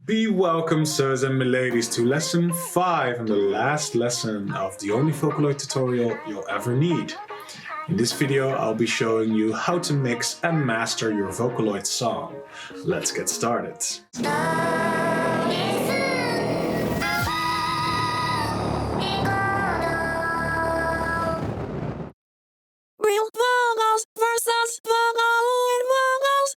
Be welcome, sirs and miladies, to lesson 5 and the last lesson of the only Vocaloid tutorial you'll ever need. In this video, I'll be showing you how to mix and master your Vocaloid song. Let's get started. Real vocals versus Vocaloid vocals.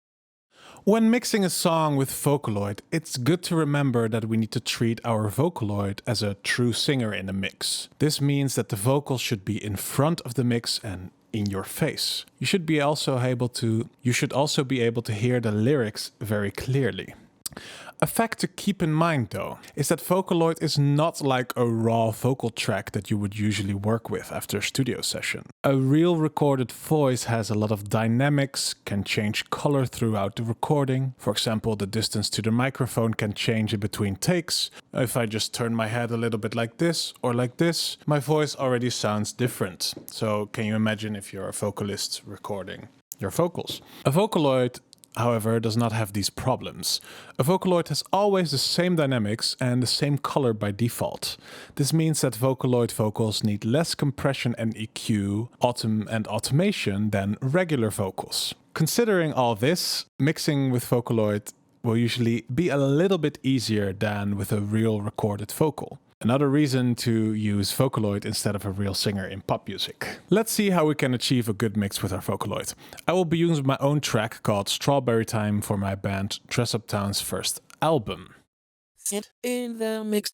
When mixing a song with Vocaloid, it's good to remember that we need to treat our Vocaloid as a true singer in the mix. This means that the vocals should be in front of the mix and in your face. You should also be able to hear the lyrics very clearly. A fact to keep in mind though, is that Vocaloid is not like a raw vocal track that you would usually work with after a studio session. A real recorded voice has a lot of dynamics, can change color throughout the recording. For example, the distance to the microphone can change in between takes. If I just turn my head a little bit like this or like this, my voice already sounds different. So can you imagine if you're a vocalist recording your vocals? A Vocaloid, however, does not have these problems. A Vocaloid has always the same dynamics and the same color by default. This means that Vocaloid vocals need less compression and EQ and automation than regular vocals. Considering all this, mixing with Vocaloid will usually be a little bit easier than with a real recorded vocal. Another reason to use Vocaloid instead of a real singer in pop music. Let's see how we can achieve a good mix with our Vocaloid. I will be using my own track called Strawberry Time for my band Dress Up Town's first album. Sit in the mix.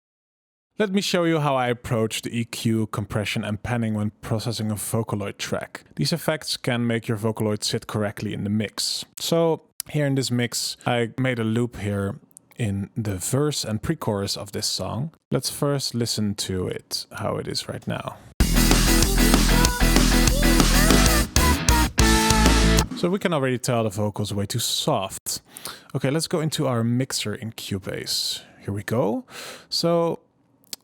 Let me show you how I approach the EQ, compression and panning when processing a Vocaloid track. These effects can make your Vocaloid sit correctly in the mix. So here in this mix, I made a loop here in the verse and pre-chorus of this song. Let's first listen to it, how it is right now. So we can already tell the vocals are way too soft. Okay, let's go into our mixer in Cubase. Here we go. So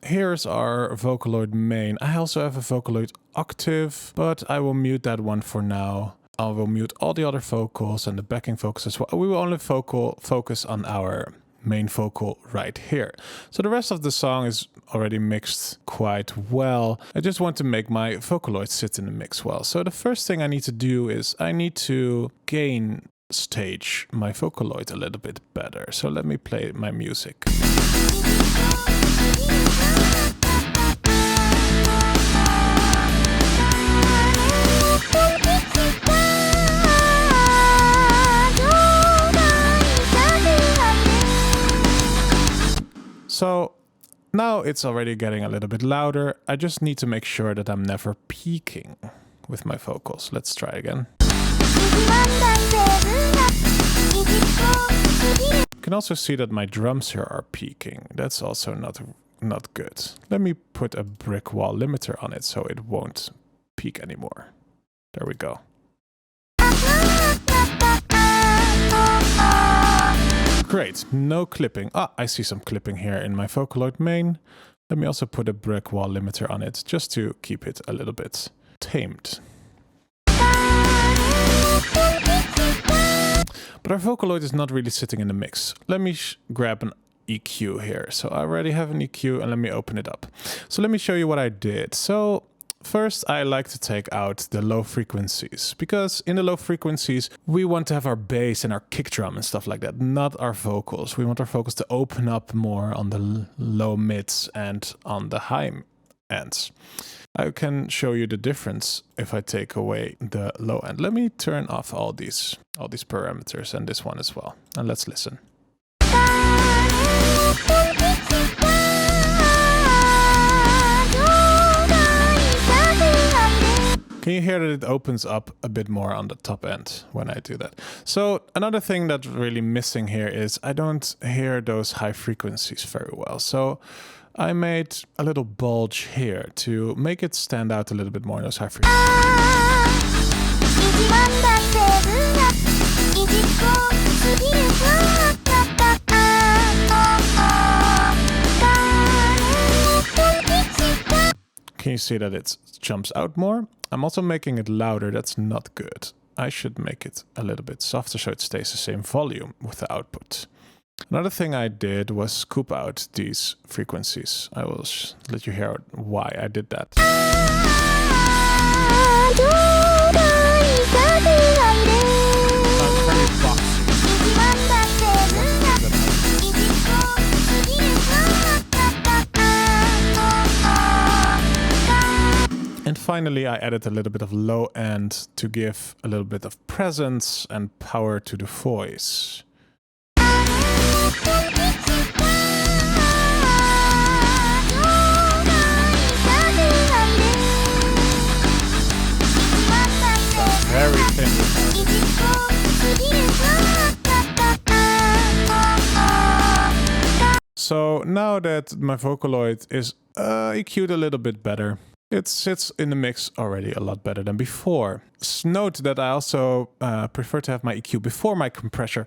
here's our Vocaloid main. I also have a Vocaloid octave, but I will mute that one for now. I will mute all the other vocals and the backing vocals as well. We will only focus on our main vocal right here. So the rest of the song is already mixed quite well. I just want to make my Vocaloid sit in the mix well. So the first thing I need to do is I need to gain stage my Vocaloid a little bit better. So let me play my music. So now it's already getting a little bit louder. I just need to make sure that I'm never peaking with my vocals. Let's try again. You can also see that my drums here are peaking. That's also not good. Let me put a brick wall limiter on it so it won't peak anymore. There we go. Great, no clipping. I see some clipping here in my Vocaloid main. Let me also put a brick wall limiter on it, just to keep it a little bit tamed. But our Vocaloid is not really sitting in the mix. Let me grab an EQ here. So I already have an EQ and let me open it up. So let me show you what I did. So first, I like to take out the low frequencies, because in the low frequencies, we want to have our bass and our kick drum and stuff like that, not our vocals. We want our vocals to open up more on the low mids and on the high ends. I can show you the difference if I take away the low end. Let me turn off all these parameters and this one as well. And let's listen. Can you hear that it opens up a bit more on the top end when I do that? So another thing that's really missing here is I don't hear those high frequencies very well. So I made a little bulge here to make it stand out a little bit more in those high frequencies. Can you see that it jumps out more? I'm also making it louder. That's not good. I should make it a little bit softer so it stays the same volume with the output. Another thing I did was scoop out these frequencies. I will let you hear why I did that. Sounds very boxy. And finally, I added a little bit of low end to give a little bit of presence and power to the voice. Very thin. So now that my Vocaloid is EQ'd a little bit better, it sits in the mix already a lot better than before. Note that I also prefer to have my EQ before my compression.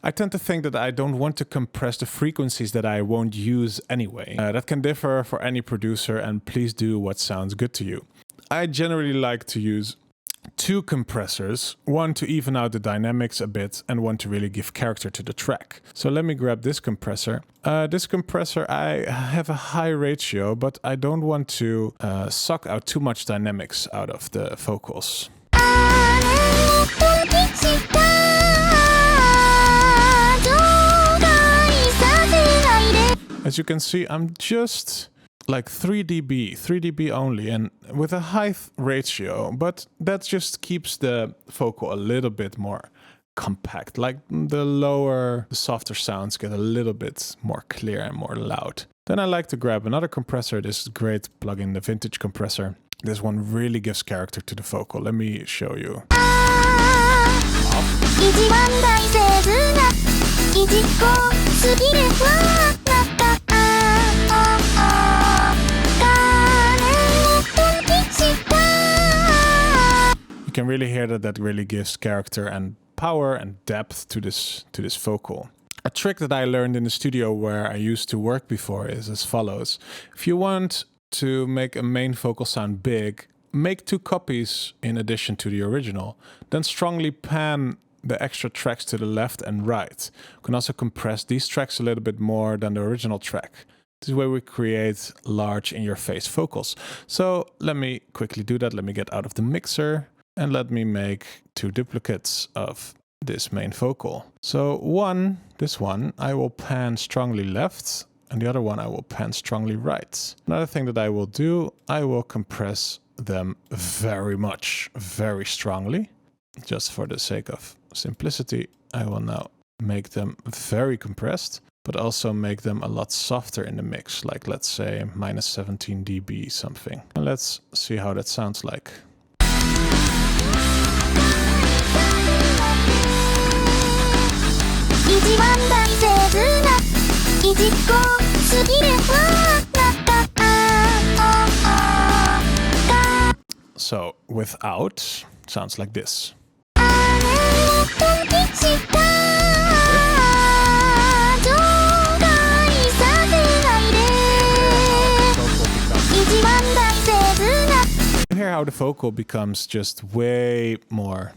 I tend to think that I don't want to compress the frequencies that I won't use anyway. That can differ for any producer, and please do what sounds good to you. I generally like to use 2 compressors, one to even out the dynamics a bit and one to really give character to the track. So let me grab this compressor. This compressor, I have a high ratio, but I don't want to suck out too much dynamics out of the vocals. As you can see, I'm just like 3 dB only, and with a high ratio, but that just keeps the vocal a little bit more compact. Like the softer sounds get a little bit more clear and more loud. Then I like to grab another compressor. This is great plugin, the Vintage compressor. This one really gives character to the vocal. Let me show you. You can really hear that really gives character and power and depth to this vocal. A trick that I learned in the studio where I used to work before is as follows. If you want to make a main vocal sound big, make 2 copies in addition to the original. Then strongly pan the extra tracks to the left and right. You can also compress these tracks a little bit more than the original track. This is where we create large in-your-face vocals. So let me quickly do that. Let me get out of the mixer and let me make 2 duplicates of this main vocal. So this one, I will pan strongly left, and the other one I will pan strongly right. Another thing that I will do, I will compress them very strongly. Just for the sake of simplicity, I will now make them very compressed, but also make them a lot softer in the mix, like let's say minus 17 dB something. And let's see how that sounds like. So without, sounds like this. You hear how the vocal becomes just way more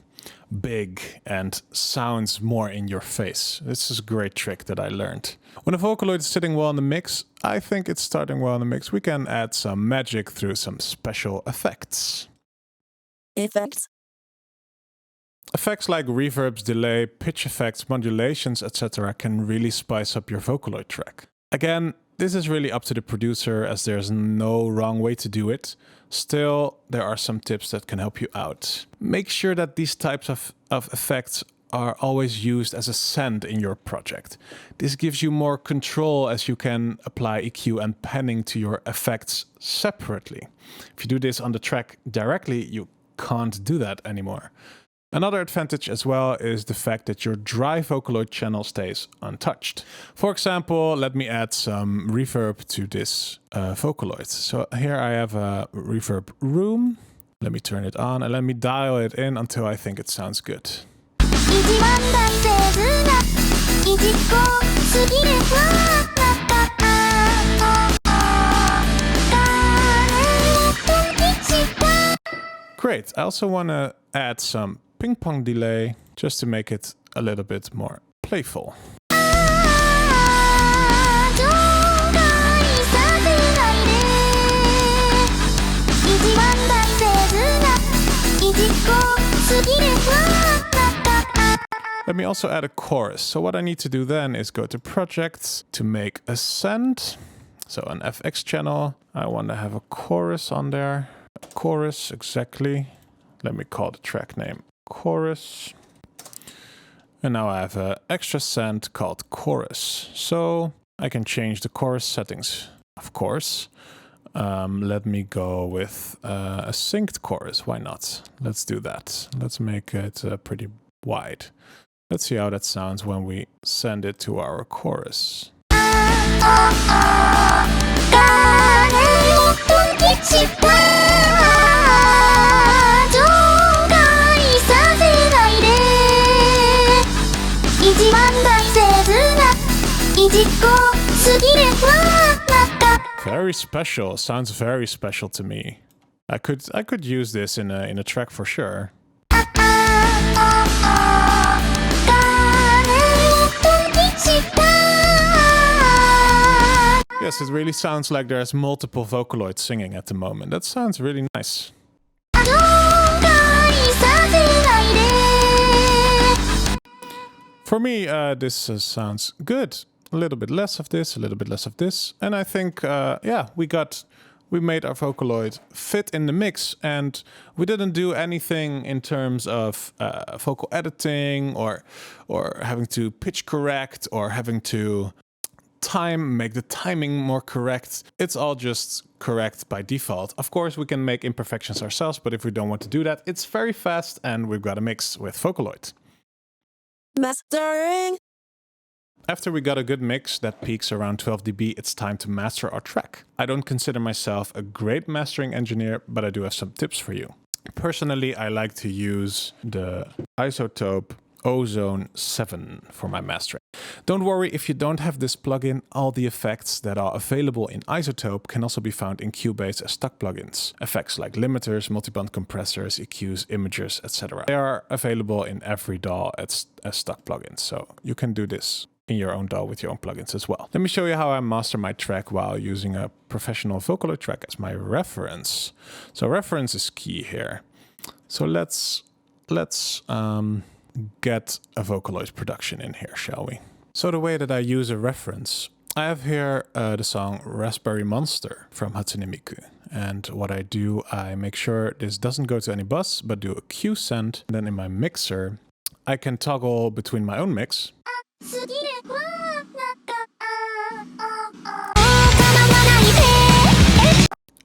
big and sounds more in your face. This is a great trick that I learned. When a Vocaloid is sitting well in the mix, I think it's starting well in the mix, we can add some magic through some special effects. Effects like reverbs, delay, pitch effects, modulations, etc. can really spice up your Vocaloid track. Again, this is really up to the producer, as there's no wrong way to do it. Still, there are some tips that can help you out. Make sure that these types of effects are always used as a send in your project. This gives you more control, as you can apply EQ and panning to your effects separately. If you do this on the track directly, you can't do that anymore. Another advantage as well is the fact that your dry Vocaloid channel stays untouched. For example, let me add some reverb to this Vocaloid. So here I have a reverb room. Let me turn it on and let me dial it in until I think it sounds good. Great. I also want to add some ping pong delay just to make it a little bit more playful. Let me also add a chorus. So what I need to do then is go to Projects to make a send. So an FX channel. I want to have a chorus on there. A chorus, exactly. Let me call the track name chorus. And now I have an extra send called chorus. So I can change the chorus settings, of course. Let me go with a synced chorus. Why not? Let's do that. Let's make it pretty wide. Let's see how that sounds when we send it to our chorus. Very special. Sounds very special to me. I could use this in a track for sure. Yes, it really sounds like there's multiple Vocaloids singing at the moment. That sounds really nice. For me, this sounds good. A little bit less of this, a little bit less of this. And I think, yeah, we made our Vocaloid fit in the mix, and we didn't do anything in terms of vocal editing or having to pitch correct or having to make the timing more correct. It's all just correct by default. Of course, we can make imperfections ourselves, but if we don't want to do that, it's very fast, and we've got a mix with Vocaloid. Mastering. After we got a good mix that peaks around 12 dB, it's time to master our track. I don't consider myself a great mastering engineer, but I do have some tips for you. Personally, I like to use the iZotope Ozone 7 for my mastering. Don't worry if you don't have this plugin, all the effects that are available in iZotope can also be found in Cubase as stock plugins. Effects like limiters, multiband compressors, EQs, imagers, etc. They are available in every DAW as stock plugins, so you can do this in your own DAW with your own plugins as well. Let me show you how I master my track while using a professional Vocaloid track as my reference. So reference is key here. So let's get a Vocaloid production in here, shall we? So the way that I use a reference, I have here the song Raspberry Monster from Hatsune Miku. And what I do, I make sure this doesn't go to any bus, but do a Q send. And then in my mixer, I can toggle between my own mix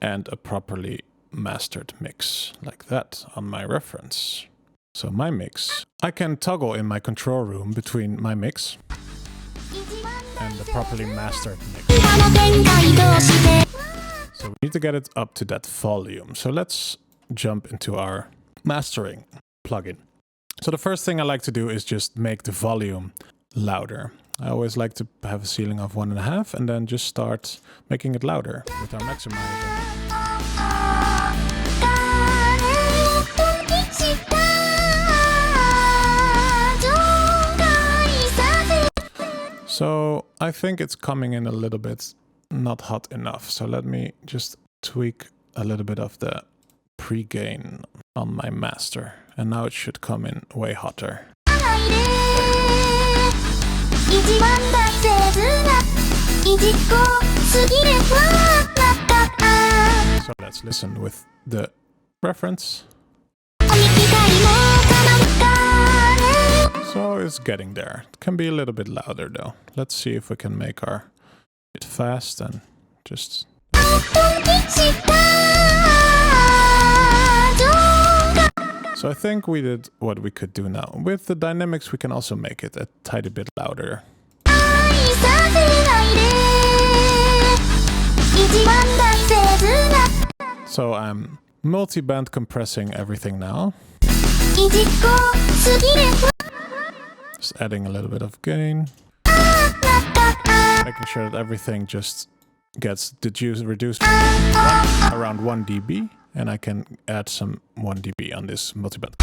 and a properly mastered mix, like that on my reference. So my mix, I can toggle in my control room between my mix and the properly mastered mix. So we need to get it up to that volume. So let's jump into our mastering plugin. So the first thing I like to do is just make the volume louder. I always like to have a ceiling of 1.5 and then just start making it louder with our maximizer. So I think it's coming in a little bit not hot enough. So let me just tweak a little bit of the pre-gain on my master. And now it should come in way hotter. So let's listen with the reference. So it's getting there. It can be a little bit louder though. Let's see if we can make it fast and just... So I think we did what we could do now. With the dynamics we can also make it a tiny bit louder. So I'm multi-band compressing everything now. Just adding a little bit of gain. Making sure that everything just gets reduced around 1 dB. And I can add some 1 dB on this multiband.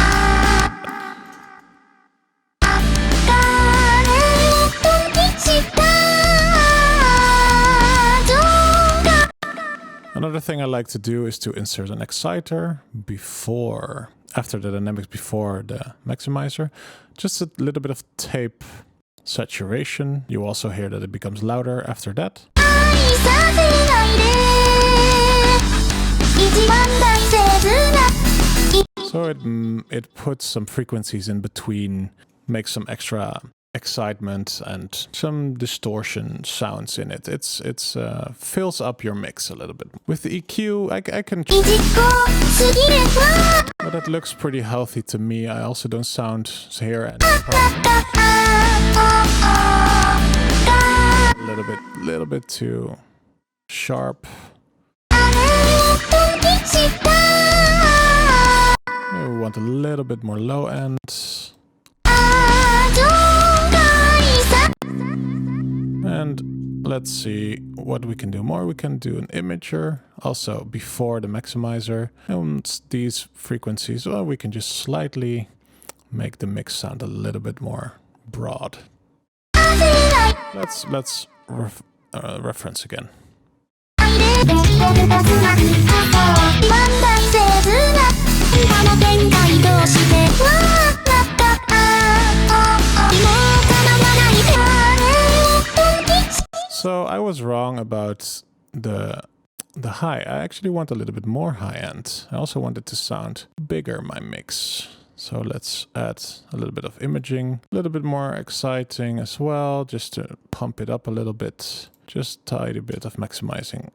Another thing I like to do is to insert an exciter after the dynamics before the maximizer, Just a little bit of tape saturation. You also hear that it becomes louder after that. So it puts some frequencies in between, makes some extra excitement and some distortion sounds in it. It's fills up your mix a little bit. With the EQ, I can... But that looks pretty healthy to me. I also don't sound here and a little bit too sharp. Maybe we want a little bit more low end. And let's see what we can do more. We can do an imager also before the maximizer. And these frequencies, well, we can just slightly make the mix sound a little bit more broad. Let's reference again. So I was wrong about the high. I actually want a little bit more high end. I also want it to sound bigger, my mix. So let's add a little bit of imaging, a little bit more exciting as well, just to pump it up a little bit. Just a tiny bit of maximizing.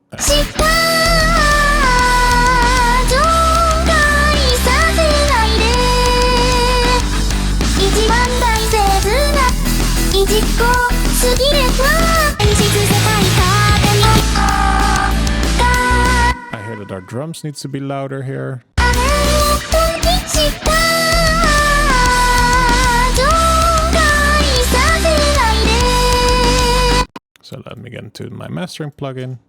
I hear that our drums needs to be louder here. So let me get into my mastering plugin.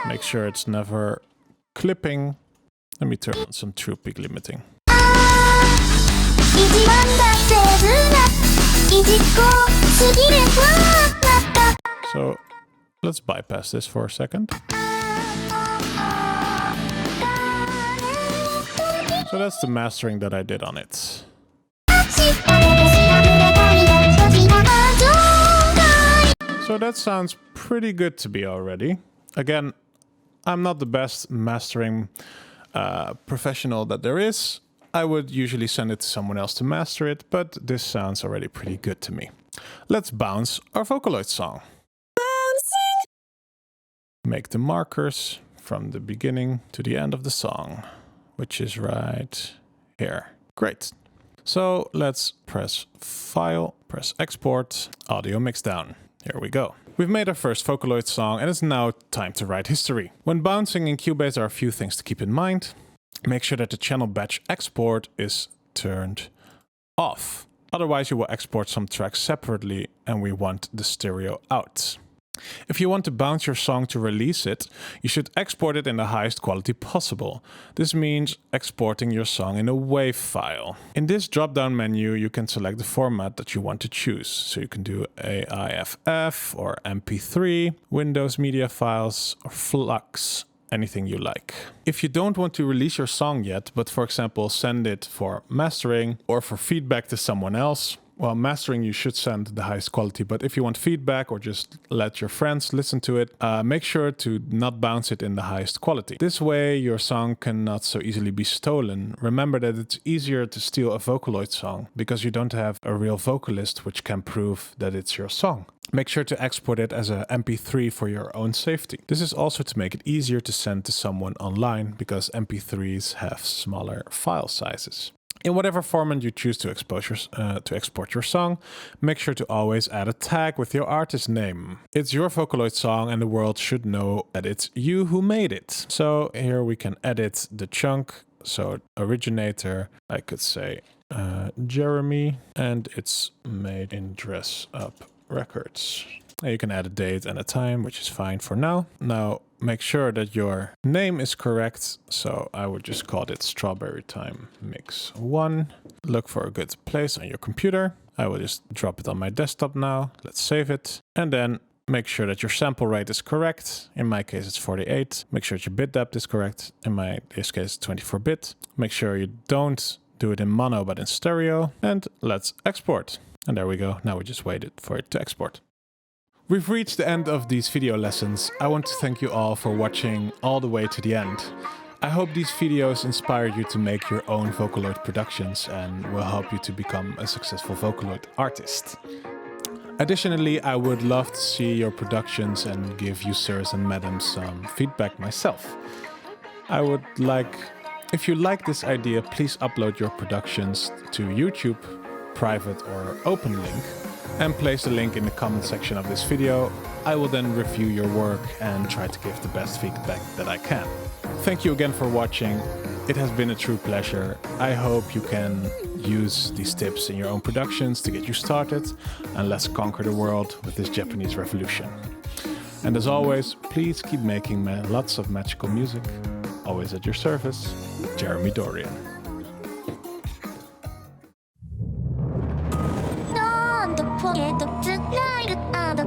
Make sure it's never clipping. Let me turn on some true peak limiting. So let's bypass this for a second. So that's the mastering that I did on it. So that sounds pretty good to me already. Again, I'm not the best mastering professional that there is. I would usually send it to someone else to master it, but this sounds already pretty good to me. Let's bounce our Vocaloid song. Bouncing. Make the markers from the beginning to the end of the song, which is right here. Great. So let's press File, press Export, Audio Mix Down. Here we go. We've made our first Vocaloid song and it's now time to write history. When bouncing in Cubase, there are a few things to keep in mind. Make sure that the channel batch export is turned off. Otherwise you will export some tracks separately and we want the stereo out. If you want to bounce your song to release it, you should export it in the highest quality possible. This means exporting your song in a WAV file. In this drop-down menu, you can select the format that you want to choose. So you can do AIFF or MP3, Windows media files, or Flux, anything you like. If you don't want to release your song yet, but for example, send it for mastering or for feedback to someone else, well, mastering you should send the highest quality, but if you want feedback or just let your friends listen to it, make sure to not bounce it in the highest quality. This way your song cannot so easily be stolen. Remember that it's easier to steal a Vocaloid song because you don't have a real vocalist which can prove that it's your song. Make sure to export it as a MP3 for your own safety. This is also to make it easier to send to someone online because MP3s have smaller file sizes. In whatever format you choose to export your song, make sure to always add a tag with your artist name. It's your Vocaloid song and the world should know that it's you who made it. So here we can edit the chunk. So originator, I could say Jeremy, and it's made in Dress Up Records. You can add a date and a time, which is fine for now. Now, make sure that your name is correct. So I would just call it Strawberry Time Mix 1. Look for a good place on your computer. I will just drop it on my desktop now. Let's save it. And then make sure that your sample rate is correct. In my case, it's 48. Make sure that your bit depth is correct. In this case, 24-bit. Make sure you don't do it in mono, but in stereo. And let's export. And there we go. Now we just waited for it to export. We've reached the end of these video lessons. I want to thank you all for watching all the way to the end. I hope these videos inspire you to make your own Vocaloid productions and will help you to become a successful Vocaloid artist. Additionally, I would love to see your productions and give you sirs and madams some feedback myself. If you like this idea, please upload your productions to YouTube, private or open link, and place the link in the comment section of this video. I will then review your work and try to give the best feedback that I can. Thank you again for watching. It has been a true pleasure. I hope you can use these tips in your own productions to get you started, and let's conquer the world with this Japanese revolution. And as always, please keep making lots of magical music. Always at your service, Jeremy Dorian. ポケットつないるあの